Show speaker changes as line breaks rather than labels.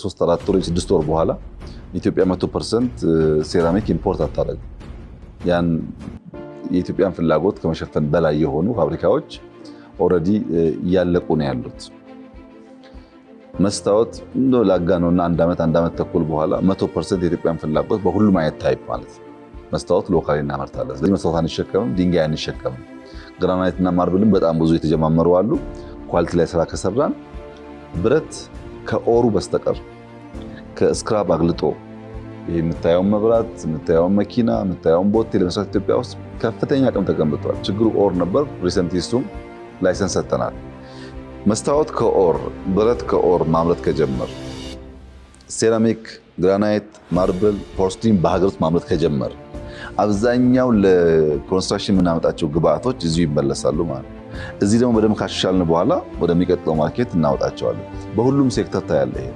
ከ3 4 ወር 6 ወር በኋላ ኢትዮጵያ 100% ሴራሚክ ኢምፖርት አታደርግም። ያን የኢትዮጵያን ፍላጎት ከመሸፈን በላይ የሆኑ ፋብሪካዎች ኦልሬዲ እያለቁ ነው ያሉት። መስታወት እንደ ላጋነውና አንድ ዓመት ተኩል በኋላ 100% የኢትዮጵያን ፍላጎት በሁሉም አይነት ታይፕ ማለት ነው መስታወት ሎካሊ እናመርታለን። ስለዚህ መስታወት አንሸከምም፣ ድንጋይ አንሸከምም። ግራናይት እና ማርብልም በጣም ብዙ የተጀማመሩ አሉ። ኳሊቲ ላይ ስራ ከሰራን ብረት ከኦሩ በስተቀር ከስክራፕ አግልጦ ይሄ የምታየውን መብራት፣ የምታየውን መኪና፣ የምታየውን ቦቴ ለመስራት ኢትዮጵያ ውስጥ ከፍተኛ አቅም ተገንብቷል። ችግሩ ኦር ነበር። ሪሰንትሊ እሱም ላይሰንስ ሰጥተናል። መስታወት ከኦር ብረት ከኦር ማምረት ከጀመር ሴራሚክ፣ ግራናይት፣ ማርብል፣ ፖርስሊን በሀገር ውስጥ ማምረት ከጀመር አብዛኛው ለኮንስትራክሽን የምናመጣቸው ግብአቶች እዚሁ ይመለሳሉ ማለት ነው። እዚህ ደግሞ በደንብ ካሻሻልን በኋላ ወደሚቀጥለው ማርኬት እናወጣቸዋለን። በሁሉም ሴክተር ታያለ ይሄ